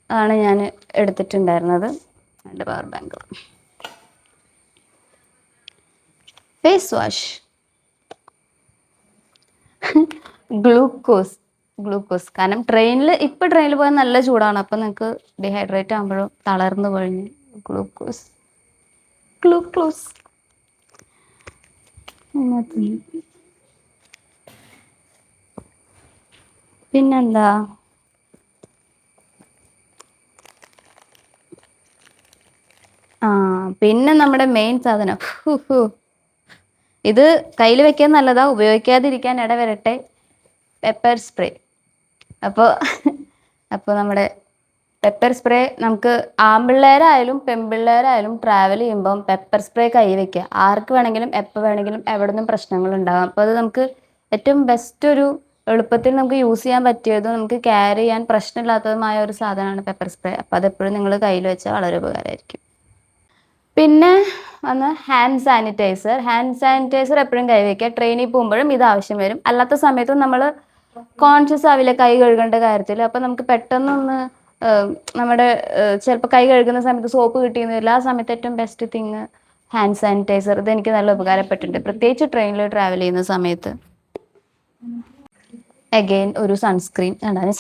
ആണ് ഞാൻ എടുത്തിട്ടുണ്ടായിരുന്നത്. 2 power bank. Face wash, glucose. കാരണം ഇപ്പം ട്രെയിനിൽ പോയാൽ നല്ല ചൂടാണ്. അപ്പം നിങ്ങൾക്ക് ഡീഹൈഡ്രേറ്റ് ആകുമ്പോഴും തളർന്നു കഴിഞ്ഞ് ഗ്ലൂക്കോസ്. പിന്നെന്താ, പിന്നെ നമ്മുടെ മെയിൻ സാധനം, ഇത് കയ്യിൽ വെക്കാൻ നല്ലതാ, ഉപയോഗിക്കാതിരിക്കാൻ ഇടവരട്ടെ, പെപ്പർ സ്പ്രേ. അപ്പോൾ നമ്മുടെ പെപ്പർ സ്പ്രേ, നമുക്ക് ആൺപിള്ളേരായാലും പെൺപിള്ളേരായാലും ട്രാവൽ ചെയ്യുമ്പം പെപ്പർ സ്പ്രേ കൈ വെക്കുക. ആർക്ക് വേണമെങ്കിലും എപ്പോൾ വേണമെങ്കിലും എവിടെ നിന്നും പ്രശ്നങ്ങൾ ഉണ്ടാകാം. അപ്പോൾ അത് നമുക്ക് ഏറ്റവും ബെസ്റ്റ് ഒരു എളുപ്പത്തിൽ നമുക്ക് യൂസ് ചെയ്യാൻ പറ്റിയതും നമുക്ക് ക്യാരി ചെയ്യാൻ പ്രശ്നമില്ലാത്തതുമായ ഒരു സാധനമാണ് പെപ്പർ സ്പ്രേ. അപ്പോൾ അതെപ്പോഴും നിങ്ങൾ കയ്യിൽ വെച്ചാൽ വളരെ ഉപകാരമായിരിക്കും. പിന്നെ ഹാൻഡ് സാനിറ്റൈസർ എപ്പോഴും കൈ വയ്ക്കുക. ട്രെയിനിൽ പോകുമ്പോഴും ഇത് ആവശ്യം വരും. അല്ലാത്ത സമയത്തും നമ്മൾ കോൺഷ്യസ് ആവില്ല കൈ കഴുകേണ്ട കാര്യത്തിൽ. അപ്പം നമുക്ക് പെട്ടെന്നൊന്ന് നമ്മുടെ ചിലപ്പോൾ കൈ കഴുകുന്ന സമയത്ത് സോപ്പ് കിട്ടിയെന്ന് വരില്ല. ആ സമയത്ത് ഏറ്റവും ബെസ്റ്റ് തിങ് ഹാൻഡ് സാനിറ്റൈസർ. ഇതെനിക്ക് നല്ല ഉപകാരപ്പെട്ടിട്ടുണ്ട്, പ്രത്യേകിച്ച് ട്രെയിനിൽ ട്രാവൽ ചെയ്യുന്ന സമയത്ത്. അഗെയിൻ ഒരു സൺസ്ക്രീൻ.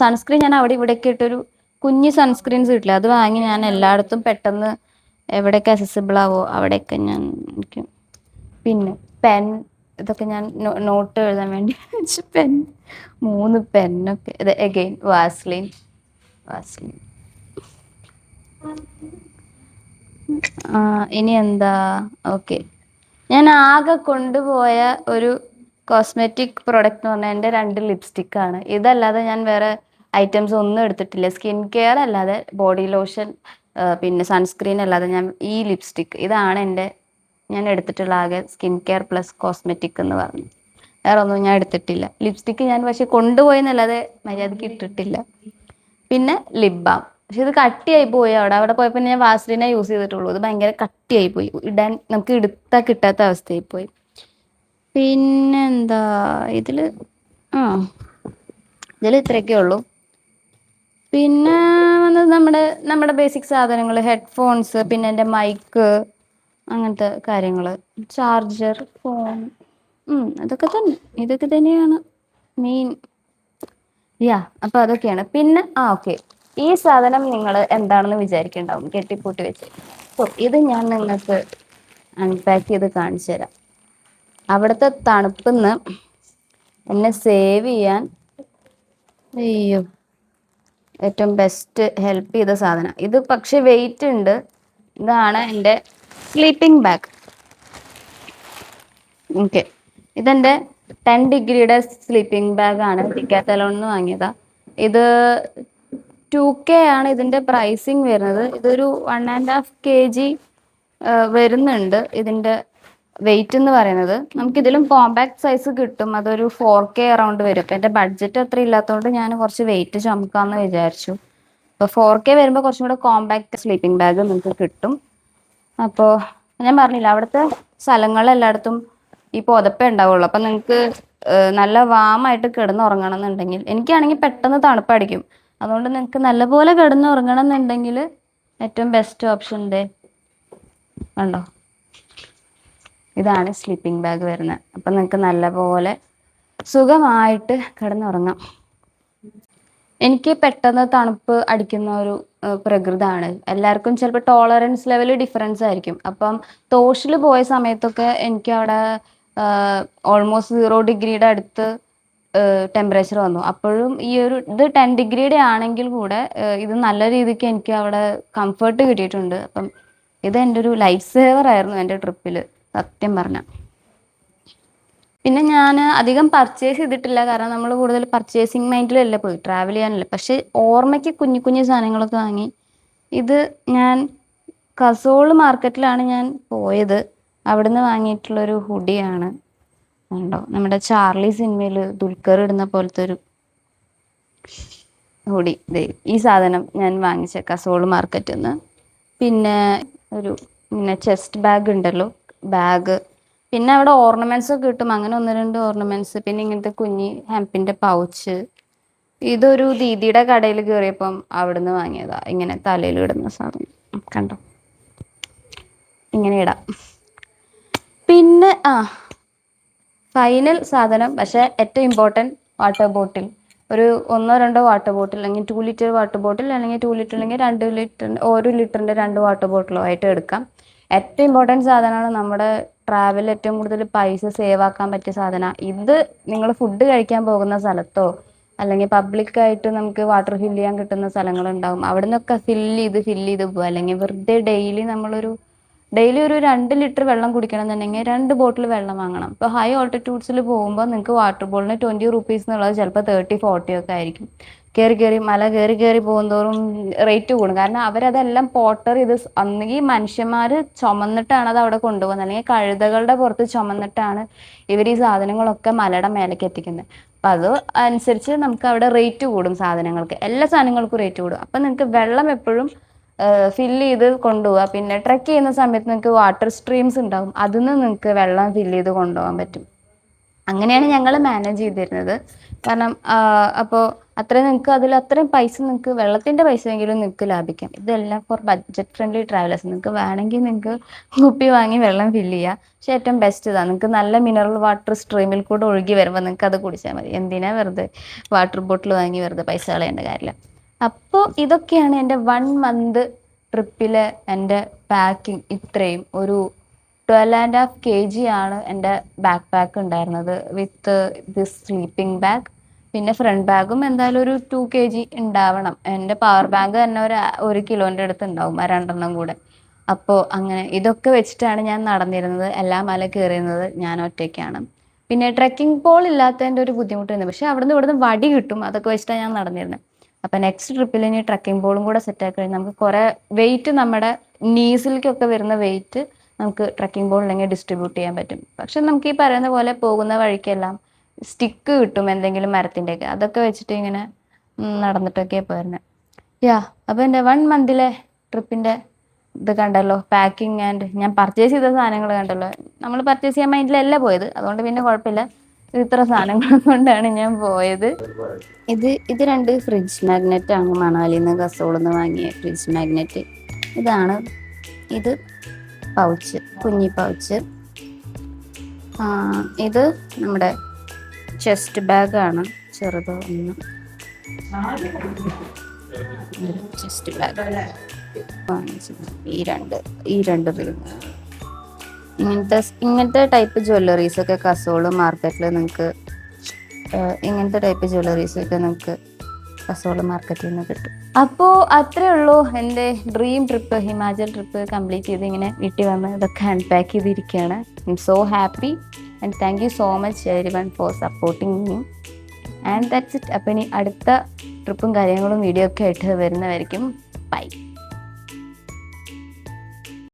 സൺസ്ക്രീൻ ഞാൻ അവിടെ ഇവിടെയൊക്കെ ഇട്ടൊരു കുഞ്ഞ് സൺസ്ക്രീൻസ് കിട്ടില്ല, അത് വാങ്ങി ഞാൻ എല്ലായിടത്തും പെട്ടെന്ന് എവിടെയൊക്കെ അക്സസിബിൾ ആവോ അവിടെയൊക്കെ ഞാൻ എനിക്ക്. പിന്നെ പെൻ, ഇതൊക്കെ ഞാൻ നോട്ട് എഴുതാൻ വേണ്ടി പെൻ, 3 പെന്നൊക്കെ. ഇത് അഗെയിൻ വാസ്ലിൻ. ഇനി എന്താ, ഓക്കെ. ഞാൻ ആകെ കൊണ്ടുപോയ ഒരു കോസ്മെറ്റിക് പ്രൊഡക്റ്റ് എന്ന് പറഞ്ഞാൽ എൻ്റെ 2 ലിപ്സ്റ്റിക്കാണ്. ഇതല്ലാതെ ഞാൻ വേറെ ഐറ്റംസ് ഒന്നും എടുത്തിട്ടില്ല. സ്കിൻ കെയർ അല്ലാതെ, ബോഡി ലോഷൻ, പിന്നെ സൺസ്ക്രീൻ അല്ലാതെ ഞാൻ ഈ ലിപ്സ്റ്റിക്ക്, ഇതാണ് ഞാൻ എടുത്തിട്ടുള്ള ആകെ സ്കിൻ കെയർ പ്ലസ് കോസ്മെറ്റിക് എന്ന് പറഞ്ഞു. വേറെ ഒന്നും ഞാൻ എടുത്തിട്ടില്ല. ലിപ്സ്റ്റിക്ക് ഞാൻ പക്ഷെ കൊണ്ടുപോയെന്നല്ലാതെ മര്യാദയ്ക്ക് ഇട്ടിട്ടില്ല. പിന്നെ ലിപ് ബാം. പക്ഷെ ഇത് കട്ടിയായി പോയി. അവിടെ പോയപ്പോൾ ഞാൻ വാസ്ലിനെ യൂസ് ചെയ്തിട്ടുള്ളൂ. ഇത് ഭയങ്കര കട്ടിയായി പോയി, നമുക്ക് എടുത്താൽ കിട്ടാത്ത അവസ്ഥയായി പോയി. പിന്നെന്താ, ഇതിൽ ഇത്രയൊക്കെ ഉള്ളൂ. പിന്നെ വന്നത് നമ്മുടെ ബേസിക് സാധനങ്ങൾ, ഹെഡ്ഫോൺസ്, പിന്നെ എൻ്റെ മൈക്ക്, അങ്ങനത്തെ കാര്യങ്ങൾ, ചാർജർ, ഫോൺ, ഇതൊക്കെ തന്നെയാണ് മെയിൻ. അപ്പോൾ അതൊക്കെയാണ്. പിന്നെ ഓക്കെ, ഈ സാധനം നിങ്ങൾ എന്താണെന്ന് വിചാരിക്കുന്നുണ്ടാവും കെട്ടിപ്പൂട്ടി വെച്ച്. ഇത് ഞാൻ നിങ്ങൾക്ക് അൺപാക്ക് ചെയ്ത് കാണിച്ചു തരാം. അവിടുത്തെ തണുപ്പിന്ന് എന്നെ സേവ് ചെയ്യാൻ ഏറ്റവും ബെസ്റ്റ് ഹെൽപ്പ് ചെയ്ത സാധനം ഇത്. പക്ഷെ വെയിറ്റ് ഉണ്ട്. ഇതാണ് എൻ്റെ സ്ലീപ്പിംഗ് ബാഗ്. ഓക്കെ, ഇതെന്റെ 10 ഡിഗ്രിയുടെ സ്ലീപ്പിംഗ് ബാഗ് ആണ്. ഡിക്കാത്തലോണിന്ന് വാങ്ങിയതാ. ഇത് 2K ആണ് ഇതിന്റെ പ്രൈസിങ് വരുന്നത്. ഇതൊരു 1.5 kg വരുന്നുണ്ട് ഇതിന്റെ വെയിറ്റ് എന്ന് പറയുന്നത്. നമുക്ക് ഇതിലും കോമ്പാക്ട് സൈസ് കിട്ടും. അതൊരു 4K അറൗണ്ട് വരും. അപ്പൊ എന്റെ ബഡ്ജറ്റ് അത്ര ഇല്ലാത്തതുകൊണ്ട് ഞാൻ കുറച്ച് വെയിറ്റ് ചുമക്കാന്ന് വിചാരിച്ചു. അപ്പൊ 4K വരുമ്പോൾ കുറച്ചും കൂടെ കോമ്പാക്ട് സ്ലീപ്പിംഗ് ബാഗ് നിങ്ങൾക്ക് കിട്ടും. അപ്പോൾ ഞാൻ പറഞ്ഞില്ല, അവിടുത്തെ സ്ഥലങ്ങളെല്ലായിടത്തും ഈ പുതപ്പേ ഉണ്ടാവുള്ളൂ. അപ്പൊ നിങ്ങൾക്ക് നല്ല വാമായിട്ട് കിടന്നുറങ്ങണം എന്നുണ്ടെങ്കിൽ, എനിക്കാണെങ്കിൽ പെട്ടെന്ന് തണുപ്പടിക്കും. അതുകൊണ്ട് നിങ്ങൾക്ക് നല്ലപോലെ കിടന്നുറങ്ങണം എന്നുണ്ടെങ്കിൽ ഏറ്റവും ബെസ്റ്റ് ഓപ്ഷൻ കണ്ടോ, ഇതാണ് സ്ലീപ്പിംഗ് ബാഗ് വരുന്നത്. അപ്പം നിങ്ങൾക്ക് നല്ലപോലെ സുഖമായിട്ട് കിടന്നുറങ്ങാം. എനിക്ക് പെട്ടെന്ന് തണുപ്പ് അടിക്കുന്ന ഒരു പ്രകൃതമാണ്. എല്ലാവർക്കും ചിലപ്പോൾ ടോളറൻസ് ലെവൽ ഡിഫറൻസ് ആയിരിക്കും. അപ്പം തോഷിൽ പോയ സമയത്തൊക്കെ എനിക്ക് അവിടെ ഓൾമോസ്റ്റ് 0 ഡിഗ്രിയുടെ അടുത്ത് ടെമ്പറേച്ചർ വന്നു. അപ്പോഴും ഈ ഒരു ഇത് 10 ഡിഗ്രിയുടെ ആണെങ്കിൽ കൂടെ ഇത് നല്ല രീതിക്ക് എനിക്ക് അവിടെ കംഫർട്ട് കിട്ടിയിട്ടുണ്ട്. അപ്പം ഇത് എൻ്റെ ഒരു ലൈഫ് സേവർ ആയിരുന്നു എൻ്റെ ട്രിപ്പിൽ, സത്യം പറഞ്ഞാൽ. പിന്നെ ഞാൻ അധികം പർച്ചേസ് ചെയ്തിട്ടില്ല, കാരണം നമ്മൾ കൂടുതൽ പർച്ചേസിങ് മൈൻഡിലല്ല പോയി, ട്രാവൽ ചെയ്യാനല്ല. പക്ഷെ ഓർമ്മയ്ക്ക് കുഞ്ഞു കുഞ്ഞു സാധനങ്ങളൊക്കെ വാങ്ങി. ഇത് ഞാൻ കസോൾ മാർക്കറ്റിലാണ് ഞാൻ പോയത്. അവിടുന്ന് വാങ്ങിയിട്ടുള്ളൊരു ഹുഡിയാണ്. ഉണ്ടോ, നമ്മുടെ ചാർലി സിനിമയിൽ ദുൽഖർ ഇടുന്ന പോലത്തെ ഒരു ഹുഡി. ഈ സാധനം ഞാൻ വാങ്ങിച്ച കസോൾ മാർക്കറ്റിൽ നിന്ന്. പിന്നെ ഒരു പിന്നെ ചെസ്റ്റ് ബാഗ് ഉണ്ടല്ലോ, ബാഗ്. പിന്നെ അവിടെ ഓർണമെന്റ്സ് ഒക്കെ കിട്ടും, അങ്ങനെ 1-2 ഓർണമെന്റ്സ്. പിന്നെ ഇങ്ങനത്തെ കുഞ്ഞി ഹെമ്പിന്റെ പൗച്ച്. ഇതൊരു ദീദിയുടെ കടയിൽ കയറിയപ്പം അവിടുന്ന് വാങ്ങിയതാ. ഇങ്ങനെ തലയിൽ ഇടുന്ന സാധനം കണ്ടോ, ഇങ്ങനെ ഇടാം. പിന്നെ ഫൈനൽ സാധനം, പക്ഷെ ഏറ്റവും ഇമ്പോർട്ടൻറ്റ്, വാട്ടർ ബോട്ടിൽ. ഒരു 1-2 വാട്ടർ ബോട്ടിൽ, അല്ലെങ്കിൽ 2 ലിറ്റർ വാട്ടർ ബോട്ടിൽ, അല്ലെങ്കിൽ 2 ലിറ്റർ അല്ലെങ്കിൽ 2 ലിറ്റർ, 1 ലിറ്ററിന്റെ 2 വാട്ടർ ബോട്ടിലോ ആയിട്ട് എടുക്കാം. ഏറ്റവും ഇമ്പോർട്ടൻറ്റ് സാധനമാണ്. നമ്മുടെ ട്രാവലിൽ ഏറ്റവും കൂടുതൽ പൈസ സേവ് ആക്കാൻ പറ്റിയ സാധനം ഇത്. നിങ്ങൾ ഫുഡ് കഴിക്കാൻ പോകുന്ന സ്ഥലത്തോ അല്ലെങ്കിൽ പബ്ലിക്കായിട്ട് നമുക്ക് വാട്ടർ ഫില്ല് ചെയ്യാൻ കിട്ടുന്ന സ്ഥലങ്ങളുണ്ടാവും, അവിടെ നിന്നൊക്കെ ഫില്ല് ചെയ്ത് പോകുക. അല്ലെങ്കിൽ വെറുതെ ഡെയിലി ഒരു 2 ലിറ്റർ വെള്ളം കുടിക്കണം എന്നുണ്ടെങ്കിൽ 2 ബോട്ടിൽ വെള്ളം വാങ്ങണം. ഇപ്പോൾ ഹൈ ഓൾട്ടിറ്റ്യൂഡ്സിൽ പോകുമ്പോൾ നിങ്ങൾക്ക് വാട്ടർ ബോട്ടിലിന് 20 റുപ്പീസ് എന്നുള്ളത് ചിലപ്പോൾ 30-40 ഒക്കെ ആയിരിക്കും. മല കയറി പോകുന്തോറും റേറ്റ് കൂടും. കാരണം അവരതെല്ലാം പോട്ടർ ഇത് ഒന്നുകിൽ മനുഷ്യന്മാർ ചുമന്നിട്ടാണ് അത് അവിടെ കൊണ്ടുപോകുന്നത്, അല്ലെങ്കിൽ കഴുതകളുടെ പുറത്ത് ചുമന്നിട്ടാണ് ഇവർ ഈ സാധനങ്ങളൊക്കെ മലയുടെ മേലേക്ക് എത്തിക്കുന്നത്. അപ്പം അത് അനുസരിച്ച് നമുക്ക് അവിടെ റേറ്റ് കൂടും. സാധനങ്ങൾക്ക്, എല്ലാ സാധനങ്ങൾക്കും റേറ്റ് കൂടും. അപ്പം നിങ്ങൾക്ക് വെള്ളം എപ്പോഴും ഫില്ല് ചെയ്ത് കൊണ്ടുപോവുക. പിന്നെ ട്രെക്ക് ചെയ്യുന്ന സമയത്ത് നിങ്ങൾക്ക് വാട്ടർ സ്ട്രീംസ് ഉണ്ടാവും, അതിൽ നിന്ന് നിങ്ങൾക്ക് വെള്ളം ഫില്ല് ചെയ്ത് കൊണ്ടുപോകാൻ പറ്റും. അങ്ങനെയാണ് ഞങ്ങൾ മാനേജ് ചെയ്തിരുന്നത്. കാരണം അപ്പോൾ അത്രയും നിങ്ങൾക്ക് അത്രയും പൈസ, നിങ്ങൾക്ക് വെള്ളത്തിൻ്റെ പൈസയെങ്കിലും നിങ്ങൾക്ക് ലാഭിക്കാം. ഇതെല്ലാം ഫോർ ബഡ്ജറ്റ് ഫ്രണ്ട്ലി ട്രാവലേഴ്സ്. നിങ്ങൾക്ക് വേണമെങ്കിൽ നിങ്ങൾക്ക് കുപ്പി വാങ്ങി വെള്ളം ഫില്ല് ചെയ്യാം. പക്ഷെ ഏറ്റവും ബെസ്റ്റ് ഇതാണ്, നിങ്ങൾക്ക് നല്ല മിനറൽ വാട്ടർ സ്ട്രീമിൽ കൂടെ ഒഴുകി വരുമ്പോൾ നിങ്ങൾക്ക് അത് കുടിച്ചാൽ മതി. എന്തിനാ വെറുതെ വാട്ടർ ബോട്ടിൽ വാങ്ങി വെറുതെ പൈസ കളയേണ്ട കാര്യമില്ല. അപ്പോൾ ഇതൊക്കെയാണ് എൻ്റെ 1 മന്ത് ട്രിപ്പിലെ എൻ്റെ പാക്കിംഗ്. ഇത്രയും ഒരു 12.5 kg ആണ് എൻ്റെ ബാക്ക് പാക്ക് ഉണ്ടായിരുന്നത്, വിത്ത് ദിസ് സ്ലീപ്പിംഗ് ബാഗ്. പിന്നെ ഫ്രണ്ട് ബാഗും എന്തായാലും ഒരു 2 kg ഉണ്ടാവണം. എൻ്റെ പവർ ബാങ്ക് തന്നെ ഒരു 1 കിലോൻ്റെ അടുത്ത് ഉണ്ടാവും, 2 കൂടെ. അപ്പോൾ അങ്ങനെ ഇതൊക്കെ വെച്ചിട്ടാണ് ഞാൻ നടന്നിരുന്നത്. എല്ലാ മല കയറിയിരുന്നത് ഞാൻ ഒറ്റയ്ക്കാണ്. പിന്നെ ട്രെക്കിംഗ് പോൾ ഇല്ലാത്തതിൻ്റെ ഒരു ബുദ്ധിമുട്ടുണ്ട്. പക്ഷെ അവിടുന്ന് ഇവിടുന്ന് വടി കിട്ടും, അതൊക്കെ വെച്ചിട്ടാണ് ഞാൻ നടന്നിരുന്നത്. അപ്പം നെക്സ്റ്റ് ട്രിപ്പിൽ ഇനി ട്രക്കിംഗ് ബോളും കൂടെ സെറ്റാക്കി കഴിഞ്ഞാൽ നമുക്ക് കുറേ വെയിറ്റ്, നമ്മുടെ നീസിലേക്കൊക്കെ വരുന്ന വെയിറ്റ് നമുക്ക് ട്രക്കിംഗ് ബോൾ അല്ലെങ്കിൽ ഡിസ്ട്രിബ്യൂട്ട് ചെയ്യാൻ പറ്റും. പക്ഷെ നമുക്ക് ഈ പറയുന്ന പോലെ പോകുന്ന വഴിക്കെല്ലാം സ്റ്റിക്ക് കിട്ടും, എന്തെങ്കിലും മരത്തിൻ്റെയൊക്കെ. അതൊക്കെ വെച്ചിട്ട് ഇങ്ങനെ നടന്നിട്ടൊക്കെയാണ് പോയിരുന്നത്. അപ്പോൾ എൻ്റെ 1 മന്തിലെ ട്രിപ്പിൻ്റെ ഇത് കണ്ടല്ലോ, പാക്കിംഗ് ആൻഡ് ഞാൻ പർച്ചേസ് ചെയ്ത സാധനങ്ങൾ കണ്ടല്ലോ. നമ്മൾ പർച്ചേസ് ചെയ്യാൻ മൈൻഡിലല്ല പോയത്, അതുകൊണ്ട് പിന്നെ കുഴപ്പമില്ല. ഇത്ര സാധനങ്ങൾ കൊണ്ടാണ് ഞാൻ പോയത്. ഇത് 2 ഫ്രിഡ്ജ് മാഗ്നറ്റ് ആണ്, മണാലിയിൽ നിന്ന് കസോളിൽ നിന്ന് വാങ്ങിയ ഫ്രിഡ്ജ് മാഗ്നറ്റ്. ഇതാണ് ഇത് പൗച്ച്, കുഞ്ഞി പൗച്ച്. ഇത് നമ്മുടെ ചെസ്റ്റ് ബാഗാണ്, ചെറുത് ഒന്ന്. ചെസ്റ്റ് ബാഗ് വാങ്ങിച്ചത് ഈ രണ്ട് റിങ്. ഇങ്ങനത്തെ ടൈപ്പ് ജ്വല്ലറീസ് ഒക്കെ കസോള് മാർക്കറ്റിൽ നിങ്ങൾക്ക് ഇങ്ങനത്തെ ടൈപ്പ് ജ്വല്ലറീസ് ഒക്കെ നിങ്ങൾക്ക് കസോള് മാർക്കറ്റിൽ നിന്ന് കിട്ടും. അപ്പോൾ അത്രേ ഉള്ളൂ എൻ്റെ dream trip, Himachal trip complete ചെയ്ത് ഇങ്ങനെ വീട്ടിൽ വന്ന് ഇതൊക്കെ അൺപാക്ക് ചെയ്തിരിക്കുകയാണ്. I M so happy. And thank you so much every one four supporting me. And that's it. അപ്പം ഇനി അടുത്ത ട്രിപ്പും കാര്യങ്ങളും വീഡിയോ ഒക്കെ ആയിട്ട് വരുന്നതായിരിക്കും. ബൈ.